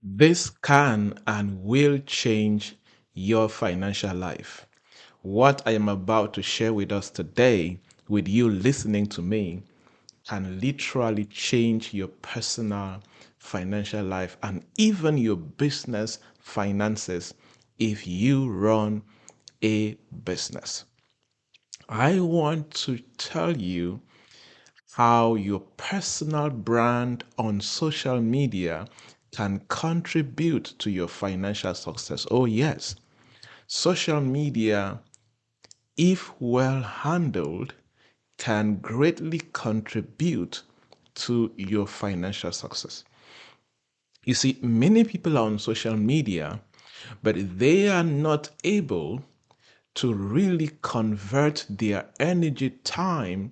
This can and will change your financial life. What I am about to share with us today, with you listening to me, can literally change your personal financial life and even your business finances if you run a business. I want to tell you how your personal brand on social media can contribute to your financial success. Oh, yes, social media, if well handled, can greatly contribute to your financial success. You see, many people are on social media, but they are not able to really convert their energy time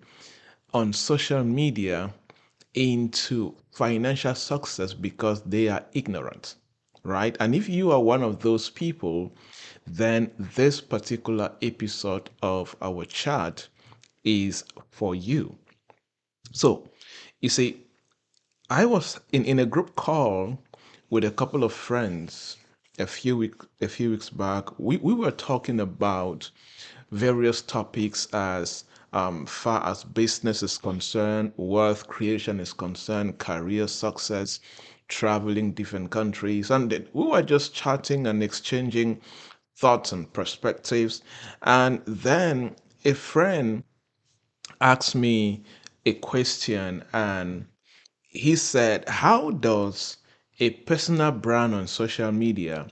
on social media into financial success because they are ignorant, right? And if you are one of those people, then this particular episode of our chat is for you. So, you see, I was in a group call with a couple of friends a few weeks back. We were talking about various topics as far as business is concerned, wealth creation is concerned, career success, traveling different countries, and then we were just chatting and exchanging thoughts and perspectives. And then a friend asked me a question, and he said, how does a personal brand on social media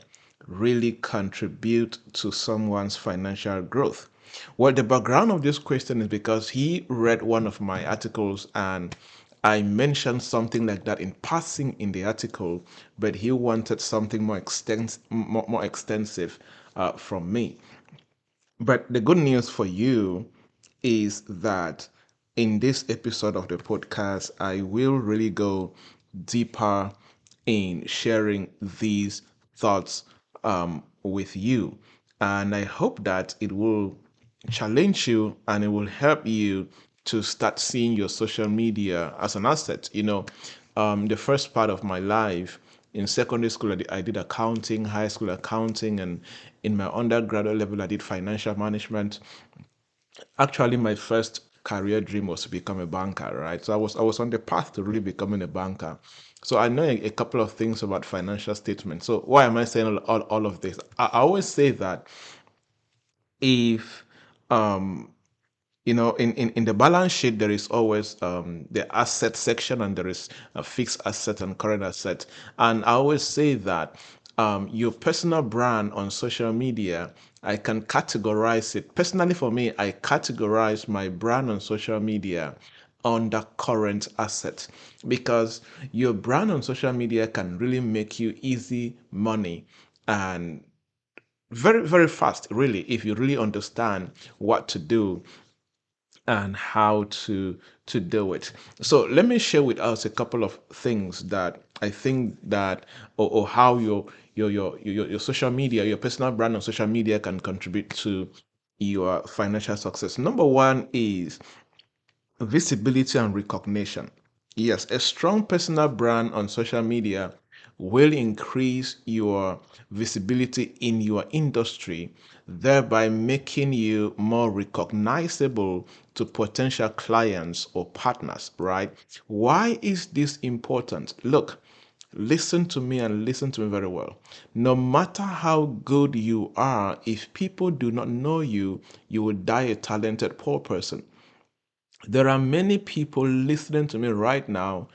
really contribute to someone's financial growth? Well, the background of this question is because he read one of my articles and I mentioned something like that in passing in the article, but he wanted something more extensive from me. But the good news for you is that in this episode of the podcast, I will really go deeper in sharing these thoughts with you. And I hope that it will challenge you and it will help you to start seeing your social media as an asset. The first part of my life in secondary school, I did accounting, high school accounting, and in my undergraduate level, I did financial management. Actually, my first career dream was to become a banker, right? So I was on the path to really becoming a banker. So I know a couple of things about financial statements. So why am I saying all of this? I always say that if um in the balance sheet there is always the asset section, and there is a fixed asset and current asset. And I always say that your personal brand on social media, I can categorize it personally. For me, I categorize my brand on social media under current asset, because your brand on social media can really make you easy money, and very very fast, really, if you really understand what to do and how to do it. So let me share with us a couple of things that I think that, or how your social media, your personal brand on social media can contribute to your financial success. Number one is visibility and recognition. Yes, a strong personal brand on social media will increase your visibility in your industry, thereby making you more recognizable to potential clients or partners, right? Why is this important? Look, listen to me and listen to me very well. No matter how good you are, if people do not know you, you will die a talented poor person. There are many people listening to me right now,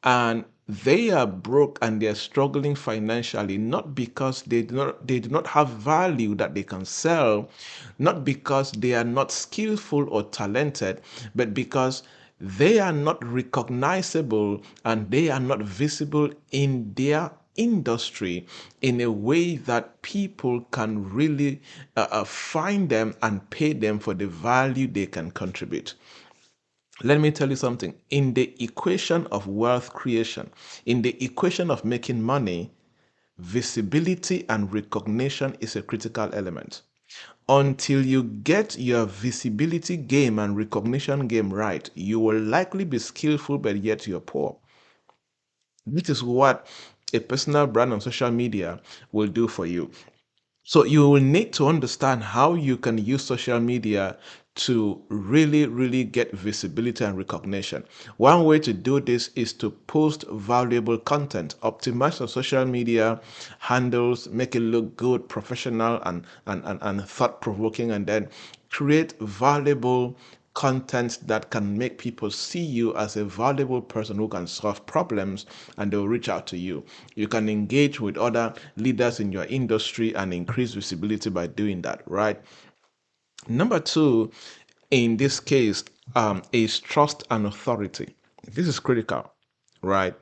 and they are broke and they're struggling financially, not because they do not have value that they can sell, not because they are not skillful or talented, but because they are not recognizable and they are not visible in their industry in a way that people can really find them and pay them for the value they can contribute. Let me tell you something. In the equation of wealth creation, in the equation of making money, visibility and recognition is a critical element. Until you get your visibility game and recognition game right, you will likely be skillful, but yet you're poor. This is what a personal brand on social media will do for you. So you will need to understand how you can use social media to really, really get visibility and recognition. One way to do this is to post valuable content, optimize your social media handles, make it look good, professional, and thought provoking, and then create valuable content that can make people see you as a valuable person who can solve problems, and they'll reach out to you. You can engage with other leaders in your industry and increase visibility by doing that, right? Number two, in this case, is trust and authority. This is critical, right?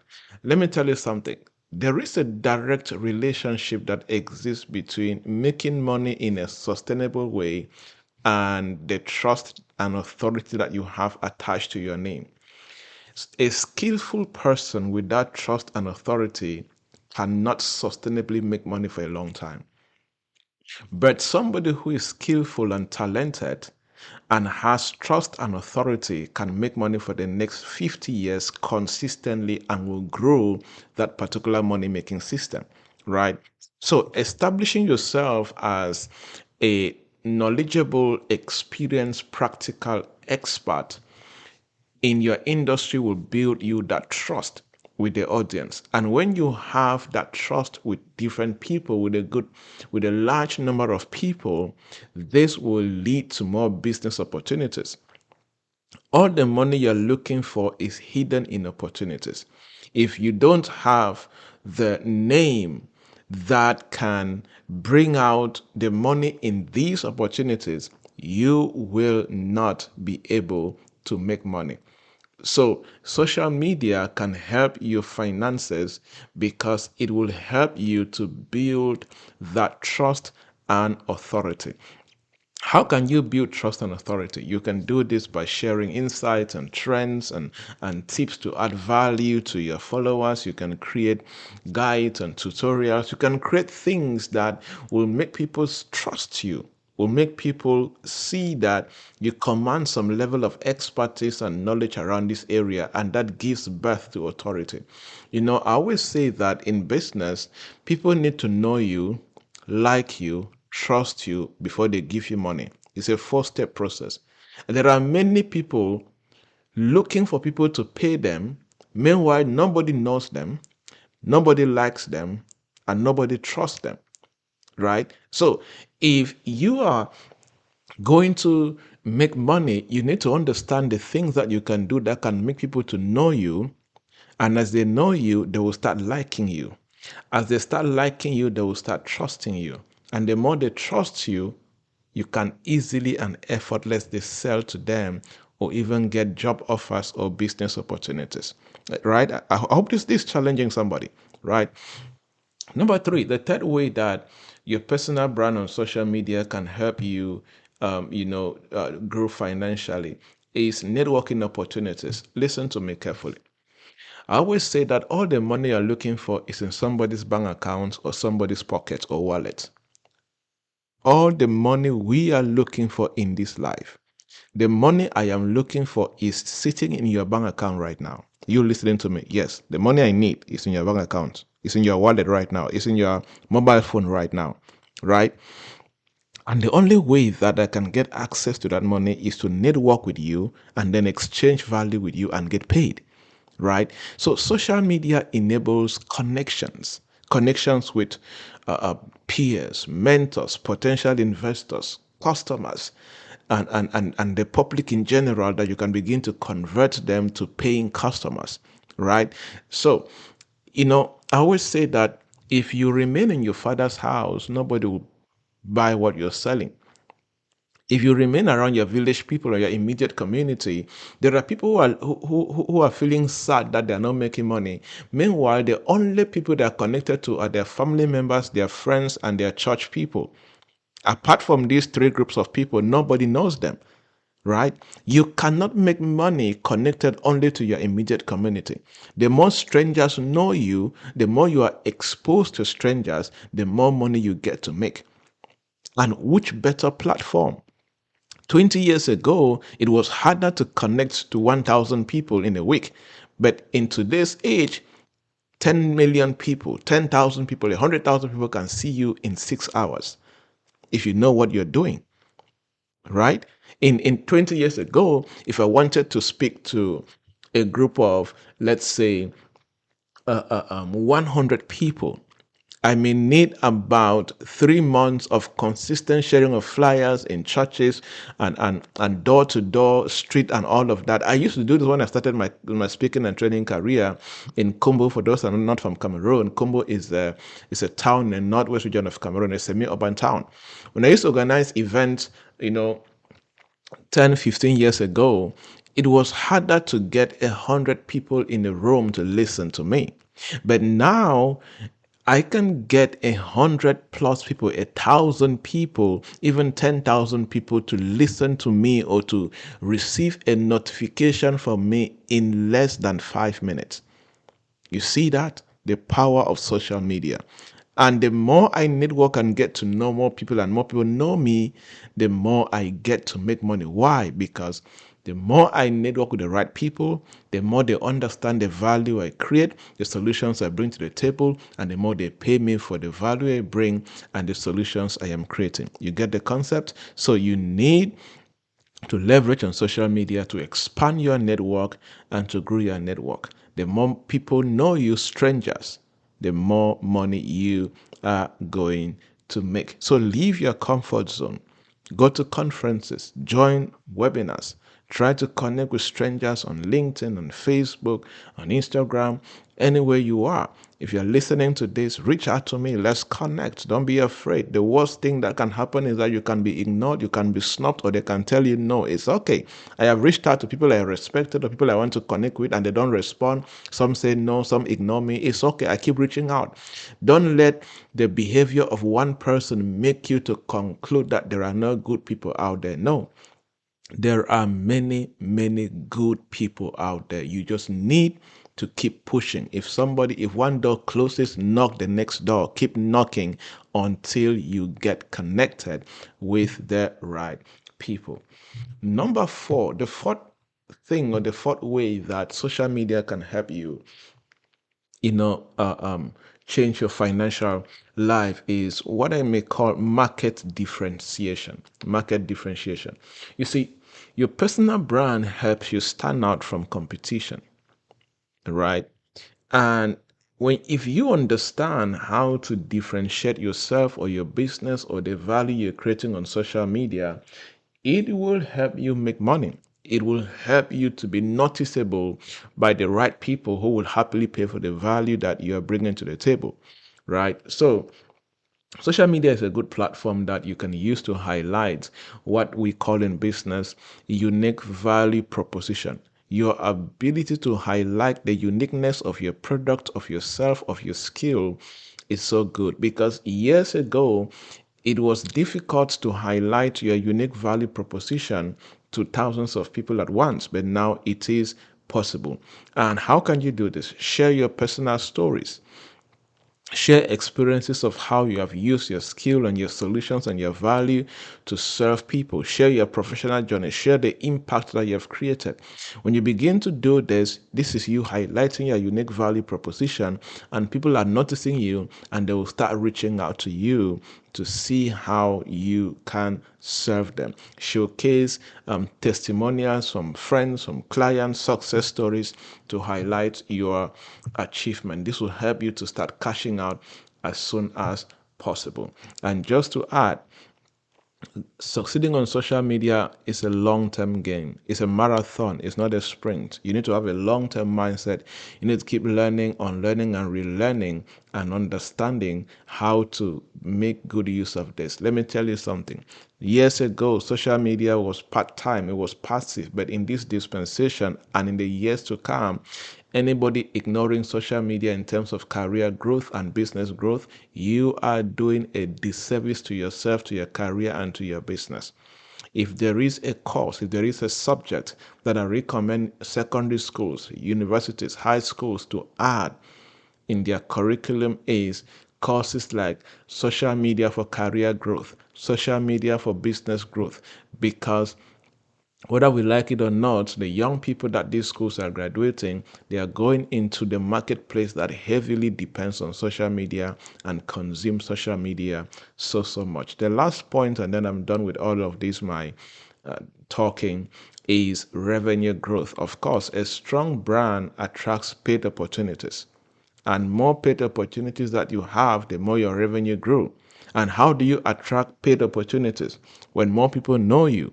Let me tell you something. There is a direct relationship that exists between making money in a sustainable way and the trust and authority that you have attached to your name. A skillful person without trust and authority cannot sustainably make money for a long time. But somebody who is skillful and talented and has trust and authority can make money for the next 50 years consistently and will grow that particular money making system, right? So establishing yourself as a knowledgeable, experienced, practical expert in your industry will build you that trust with the audience. And when you have that trust with different people, with a large number of people, this will lead to more business opportunities. All the money you're looking for is hidden in opportunities. If you don't have the name that can bring out the money in these opportunities, you will not be able to make money. So, social media can help your finances because it will help you to build that trust and authority. How can you build trust and authority? You can do this by sharing insights and trends and tips to add value to your followers. You can create guides and tutorials. You can create things that will make people trust you, will make people see that you command some level of expertise and knowledge around this area, and that gives birth to authority. I always say that in business, people need to know you, like you, trust you before they give you money. It's a four-step process. And there are many people looking for people to pay them. Meanwhile, nobody knows them, nobody likes them, and nobody trusts them, right? So if you are going to make money, you need to understand the things that you can do that can make people to know you. And as they know you, they will start liking you. As they start liking you, they will start trusting you. And the more they trust you, you can easily and effortlessly sell to them or even get job offers or business opportunities. Right? I hope this is challenging somebody, right? Number three, the third way that your personal brand on social media can help you, grow financially is networking opportunities. Listen to me carefully. I always say that all the money you're looking for is in somebody's bank account or somebody's pocket or wallet. All the money we are looking for in this life, the money I am looking for is sitting in your bank account right now. You listening to me? Yes, the money I need is in your bank account. It's in your wallet right now. It's in your mobile phone right now, right? And the only way that I can get access to that money is to network with you and then exchange value with you and get paid, right? So social media enables connections with peers, mentors, potential investors, customers, and the public in general, that you can begin to convert them to paying customers, right? So, I always say that if you remain in your father's house, nobody will buy what you're selling. If you remain around your village people or your immediate community, there are people who are feeling sad that they're not making money. Meanwhile, the only people they're connected to are their family members, their friends, and their church people. Apart from these three groups of people, nobody knows them, right? You cannot make money connected only to your immediate community. The more strangers know you, the more you are exposed to strangers, the more money you get to make. And which better platform? 20 years ago, it was harder to connect to 1,000 people in a week. But in today's age, 10 million people, 10,000 people, 100,000 people can see you in 6 hours if you know what you're doing, right? In 20 years ago, if I wanted to speak to a group of, let's say, 100 people, I may need about 3 months of consistent sharing of flyers in churches and door to door, street, and all of that. I used to do this when I started my speaking and training career in Kumbo. For those that are not from Cameroon, Kumbo is a town in the northwest region of Cameroon, a semi-urban town. When I used to organize events, 10, 15 years ago, it was harder to get 100 people in a room to listen to me. But now I can get 100 plus people, 1,000 people, even 10,000 people to listen to me or to receive a notification from me in less than 5 minutes. You see that? The power of social media. And the more I network and get to know more people and more people know me, the more I get to make money. Why? Because the more I network with the right people, the more they understand the value I create, the solutions I bring to the table, and the more they pay me for the value I bring and the solutions I am creating. You get the concept? So you need to leverage on social media to expand your network and to grow your network. The more people know you, strangers, the more money you are going to make. So leave your comfort zone. Go to conferences, join webinars, try to connect with strangers on LinkedIn, on Facebook, on Instagram, anywhere you are. If you're listening to this, reach out to me. Let's connect. Don't be afraid. The worst thing that can happen is that you can be ignored, you can be snubbed, or they can tell you no. It's okay. I have reached out to people I respected or people I want to connect with and they don't respond. Some say no, some ignore me. It's okay. I keep reaching out. Don't let the behavior of one person make you to conclude that there are no good people out there. No. There are many, many good people out there. You just need to keep pushing. If one door closes, knock the next door. Keep knocking until you get connected with the right people. Number four, the fourth thing or the fourth way that social media can help you, you know, uh, um, change your financial life is what I may call market differentiation. Market differentiation. You see, your personal brand helps you stand out from competition, right? And if you understand how to differentiate yourself or your business or the value you're creating on social media, it will help you make money. It will help you to be noticeable by the right people who will happily pay for the value that you are bringing to the table, right? So social media is a good platform that you can use to highlight what we call in business unique value proposition. Your ability to highlight the uniqueness of your product, of yourself, of your skill is so good because years ago, it was difficult to highlight your unique value proposition to thousands of people at once, but now it is possible. And how can you do this? Share your personal stories. Share experiences of how you have used your skill and your solutions and your value to serve people. Share your professional journey. Share the impact that you have created. When you begin to do this, this is you highlighting your unique value proposition, and people are noticing you and they will start reaching out to you to see how you can serve them. Showcase testimonials from friends, from clients, success stories to highlight your achievement. This will help you to start cashing out as soon as possible. And just to add, succeeding on social media is a long-term game. It's a marathon. It's not a sprint. You need to have a long-term mindset. You need to keep learning, unlearning, and relearning and understanding how to make good use of this. Let me tell you something. Years ago, social media was part-time. It was passive. But in this dispensation and in the years to come, anybody ignoring social media in terms of career growth and business growth, you are doing a disservice to yourself, to your career, and to your business. If there is a course, if there is a subject that I recommend secondary schools, universities, high schools to add in their curriculum is courses like social media for career growth, social media for business growth, because Whether we like it or not, the young people that these schools are graduating, they are going into the marketplace that heavily depends on social media and consume social media so much. The last point, and then I'm done with all of this, my uh, talking, is revenue growth. Of course, a strong brand attracts paid opportunities. And more paid opportunities that you have, the more your revenue grow. And how do you attract paid opportunities? When more people know you,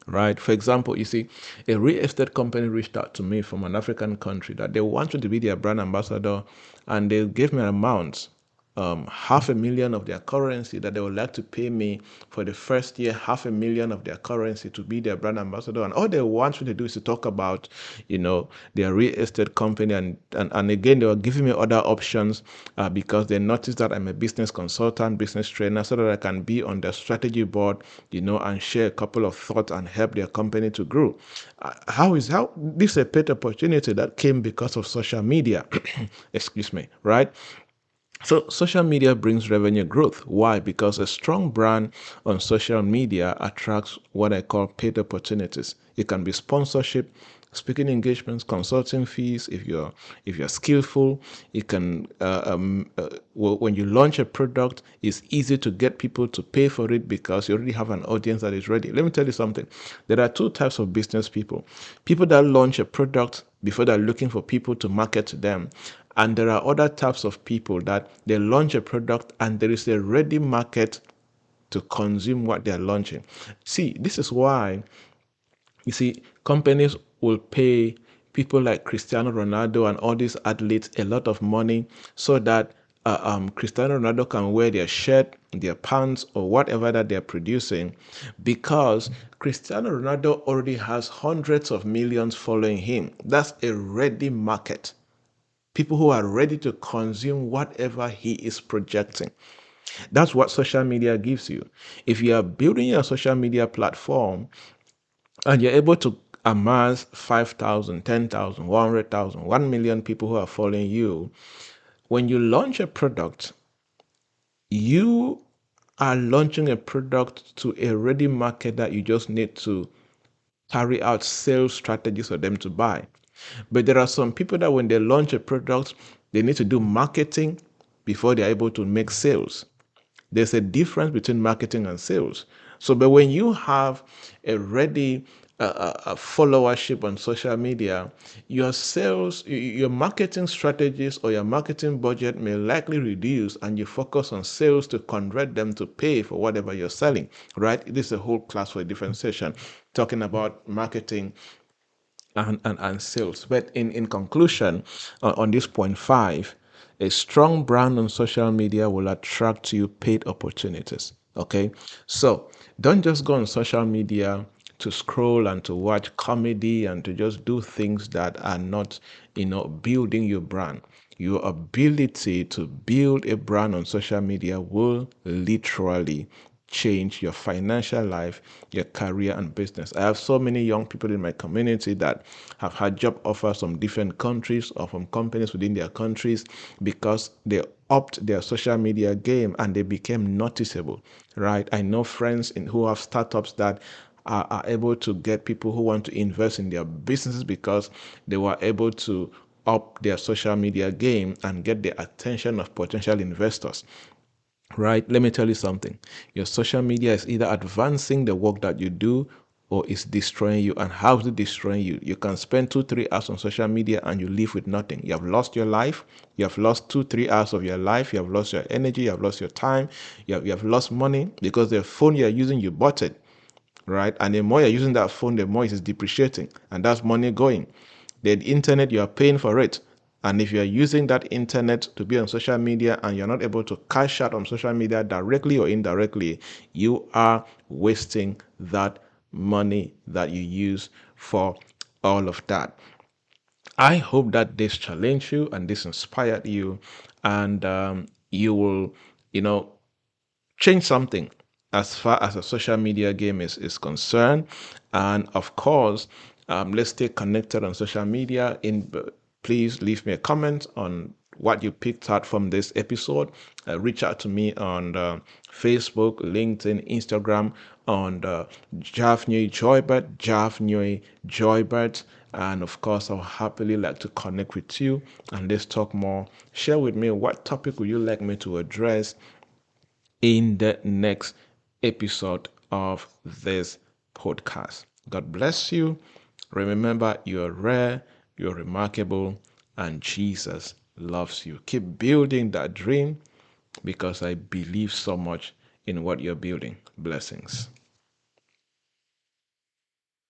right? For example, you see, a real estate company reached out to me from an African country that they wanted to be their brand ambassador, and they gave me an amount, 500,000 of their currency that they would like to pay me for the first year, 500,000 of their currency to be their brand ambassador. And all they want me to do is to talk about, their real estate company. And again, they were giving me other options because they noticed that I'm a business consultant, business trainer, so that I can be on their strategy board, and share a couple of thoughts and help their company to grow. How this is a paid opportunity that came because of social media. Excuse me, right? So social media brings revenue growth. Why? Because a strong brand on social media attracts what I call paid opportunities. It can be sponsorship, speaking engagements, consulting fees. If you're skillful, it can. When you launch a product, it's easy to get people to pay for it because you already have an audience that is ready. Let me tell you something. There are two types of business people: people that launch a product before they're looking for people to market to them, and there are other types of people that they launch a product and there is a ready market to consume what they're launching. See, this is why you see companies will pay people like Cristiano Ronaldo and all these athletes a lot of money so that Cristiano Ronaldo can wear their shirt, their pants, or whatever that they're producing, because Cristiano Ronaldo already has hundreds of millions following him. That's a ready market, people who are ready to consume whatever he is projecting. That's what social media gives you. If you are building your social media platform and you're able to amass 5,000, 10,000, 100,000, 1,000,000 people who are following you, when you launch a product, you are launching a product to a ready market that you just need to carry out sales strategies for them to buy. But there are some people that when they launch a product, they need to do marketing before they're able to make sales. There's a difference between marketing and sales. So, but when you have a ready a followership on social media, your sales, your marketing strategies or your marketing budget may likely reduce, and you focus on sales to convert them to pay for whatever you're selling, right? This is a whole class for a different session talking about marketing and sales. But in conclusion, on this point five, a strong brand on social media will attract you paid opportunities. Okay. So don't just go on social media to scroll and to watch comedy and to just do things that are not, building your brand. Your ability to build a brand on social media will literally change your financial life, your career, and business. I have so many young people in my community that have had job offers from different countries or from companies within their countries because they upped their social media game and they became noticeable, right? I know friends who have startups that are able to get people who want to invest in their businesses because they were able to up their social media game and get the attention of potential investors. Right? Let me tell you something. Your social media is either advancing the work that you do or it's destroying you. And how is it destroying you? You can spend 2, 3 hours on social media and you live with nothing. You have lost your life. You have lost 2, 3 hours of your life. You have lost your energy. You have lost your time. You have lost money because the phone you're using, you bought it, right? And the more you're using that phone, the more it is depreciating. And that's money going. The internet, you are paying for it. And if you are using that internet to be on social media and you're not able to cash out on social media directly or indirectly, you are wasting that money that you use for all of that. I hope that this challenged you and this inspired you, and you will, you know, change something as far as a social media game is concerned. And of course, let's stay connected on social media. Please leave me a comment on what you picked out from this episode, reach out to me on Facebook, LinkedIn, Instagram, on Javnyuy Joybert, Javnyuy Joybert. And of course, I'll happily like to connect with you and let's talk more. Share with me what topic would you like me to address in the next episode of this podcast. God bless you. Remember, you're rare, you're remarkable, and Jesus loves you. Keep building that dream because I believe so much in what you're building. Blessings.